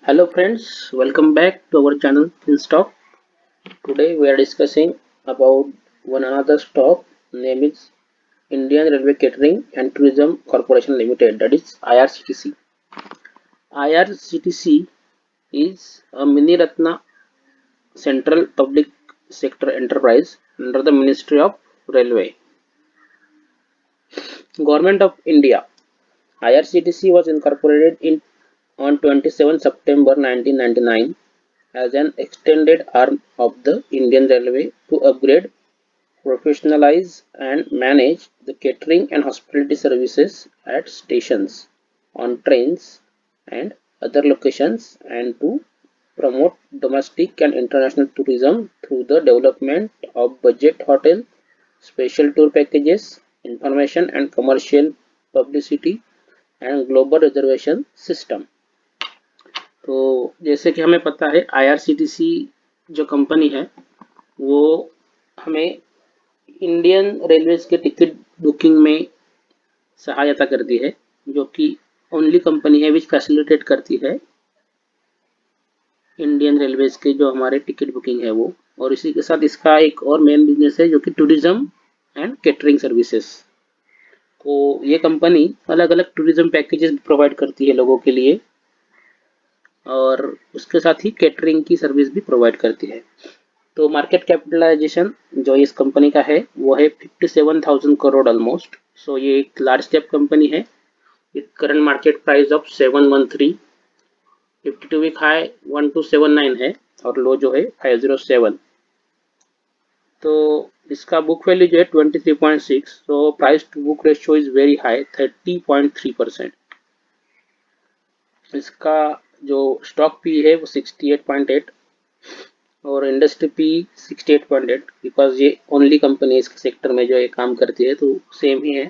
Hello friends, welcome back to our channel InStock. Today we are discussing about one another stock name is Indian Railway Catering and Tourism Corporation Limited, that is IRCTC. IRCTC is a mini Ratna central public sector enterprise under the Ministry of Railway. Government of India. IRCTC was incorporated on 27 September 1999 as an extended arm of the Indian Railway to upgrade, professionalize and manage the catering and hospitality services at stations, on trains and other locations, and to promote domestic and international tourism through the development of budget hotel, special tour packages, information and commercial publicity and global reservation system. तो जैसे कि हमें पता है IRCTC जो company है वो हमें इंडियन रेलवेज के टिकट बुकिंग में सहायता करती है, जो कि ओनली कंपनी है विच फैसिलिटेट करती है इंडियन रेलवेज के जो हमारे टिकट बुकिंग है वो। और इसी के साथ इसका एक और मेन बिजनेस है जो कि टूरिज्म एंड केटरिंग सर्विसेज। तो ये कंपनी अलग अलग टूरिज्म पैकेजेस प्रोवाइड करती है लोगों के लिए और उसके साथ ही कैटरिंग की सर्विस भी प्रोवाइड करती है। तो मार्केट कैपिटलाइजेशन जो इस कंपनी का है वो है 57,000 करोड़ ऑलमोस्ट। सो ये एक लार्ज कैप कंपनी है with current market price of 713, 52 week high 1279 है और लो जो है 507। तो इसका बुक वैल्यू जो है 23.6, so price to book ratio is very high 30.3%। इसका जो स्टॉक पी है वो 68.8 और इंडस्ट्री पी 68.8, बिकॉज ये ओनली कंपनी इस सेक्टर में जो ये काम करती है तो सेम ही है।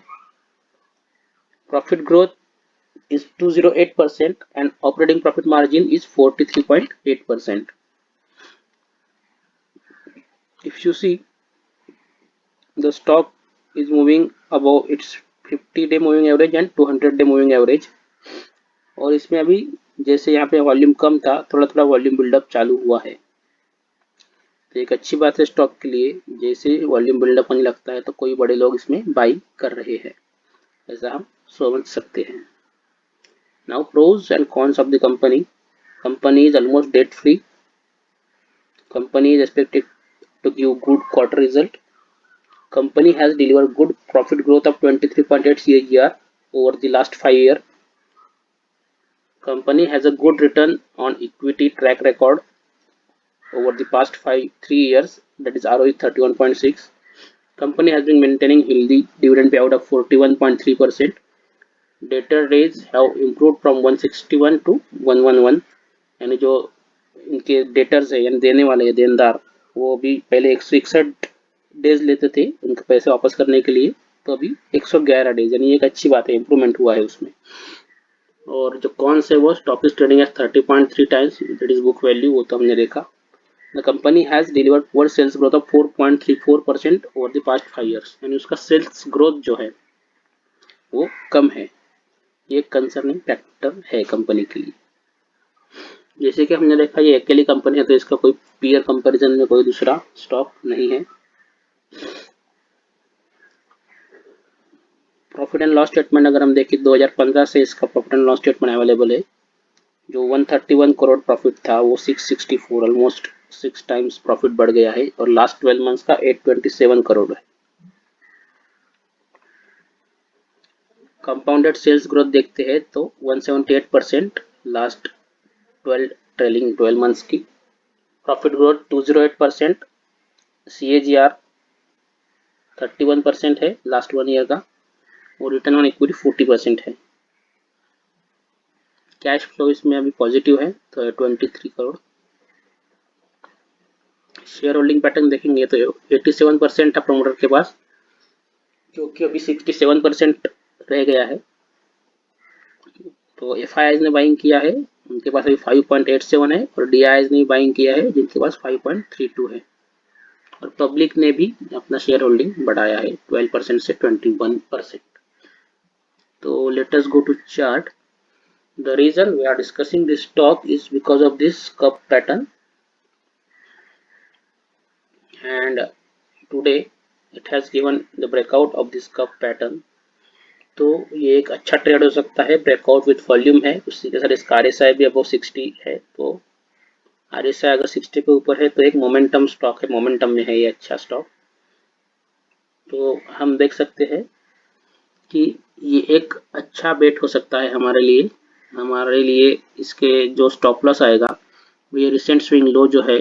Profit growth is 208% and operating profit margin is 43.8%. If you see, the stock is moving above its 50-day moving average and 200-day moving average। और इसमें अभी जैसे यहाँ पे वॉल्यूम कम था, थोड़ा थोड़ा वॉल्यूम बिल्डअप चालू हुआ है, तो एक अच्छी बात है स्टॉक के लिए। जैसे वॉल्यूम बिल्डअप होने लगता है तो कोई बड़े लोग इसमें बाई कर रहे हैं, ऐसा हम समझ सकते हैं। Now pros and cons of the company. Company is almost debt free. Company is expected to give good quarter result. Company has delivered good profit growth of 23.8 CAGR over the last 5 years. Company has a good return on equity track record over the past 3 years, that is ROE 31.6. Company has been maintaining healthy dividend payout of 41.3%. Debtor days have improved from 161 to 111, यानी जो इनके debtors है यानी देने वाले देनदार वो भी पहले 161 डेज लेते थे उनके पैसे वापस करने के लिए, तो अभी 111 डेज, यानी एक अच्छी बात है, इंप्रूवमेंट हुआ है उसमें। और जो कौन से वो stock is trading at 30.3 times that is book value, वो तो हमने देखा। The company has delivered poor sales growth of 4.34% over the past 5 years, यानी उसका सेल्स ग्रोथ जो है वो कम है। ये कंसर्निंग फैक्टर है कंपनी के लिए। जैसे कि हमने देखा ये अकेली कंपनी है तो इसका कोई पीयर कंपैरिजन में कोई दूसरा स्टॉक नहीं है। प्रॉफिट एंड लॉस स्टेटमेंट अगर हम देखें 2015 से इसका profit and loss statement available है। जो 131 करोड़ प्रॉफिट था वो 664, ऑलमोस्ट 6 टाइम्स प्रॉफिट बढ़ गया है और लास्ट 12 मंथ्स का 827 करोड़ है। कंपाउंडेड सेल्स ग्रोथ देखते हैं तो 178% लास्ट 12 ट्रेलिंग 12 मंथ्स की। प्रॉफिट ग्रोथ 208%, CAGR 31% है लास्ट 1 ईयर का और रिटर्न ऑन इक्विटी 40% है। कैश फ्लो इसमें अभी पॉजिटिव है तो 23 करोड़। शेयर होल्डिंग पैटर्न देखेंगे तो 87% था प्रमोटर के पास, जो कि अभी 67% रह गया है। तो FIIs ने बाइंग किया है, उनके पास अभी 5.87 है और DIIs ने बाइंग किया है जिनके पास 5.32 है। और पब्लिक ने भी अपना शेयर होल्डिंग बढ़ाया है 12% से 21%। तो let us go to chart. The reason we are discussing this stock is because of this cup pattern, and today it has given the breakout of this cup pattern. तो ये एक अच्छा trade हो सकता है, ब्रेकआउट विथ वॉल्यूम है, उसी के साथ इसका RSI भी अबव 60 है। तो RSI अगर 60 के ऊपर है तो एक मोमेंटम स्टॉक है, मोमेंटम में है ये अच्छा स्टॉक। तो हम देख सकते हैं कि ये एक अच्छा बेट हो सकता है हमारे लिए इसके जो स्टॉप लॉस आएगा ये रिसेंट स्विंग लो जो है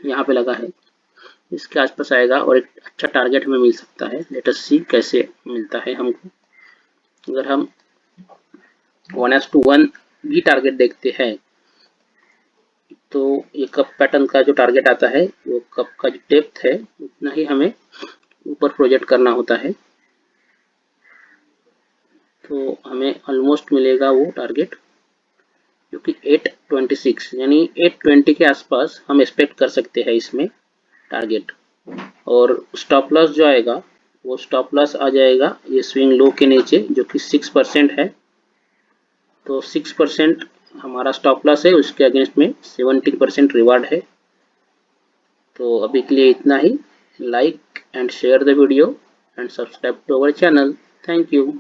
यहाँ पे लगा है इसके आसपास आएगा और एक अच्छा टारगेट हमें मिल सकता है। लेट अस सी कैसे मिलता है हमको। अगर हम 1:1 भी टारगेट देखते हैं तो ये कप पैटर्न का जो टारगेट आता है वो कप का जो डेप्थ है उतना ही हमें ऊपर प्रोजेक्ट करना होता है। तो हमें ऑलमोस्ट मिलेगा वो टारगेट जो कि 826 यानी 820 के आसपास हम एक्सपेक्ट कर सकते हैं इसमें टारगेट। और स्टॉप लॉस जो आएगा वो स्टॉप लॉस आ जाएगा ये स्विंग लो के नीचे जो कि 6% है। तो 6% हमारा स्टॉप लॉस है, उसके अगेंस्ट में 70% रिवार्ड है। तो अभी के लिए इतना ही। Like and share the video and subscribe to our channel. Thank you.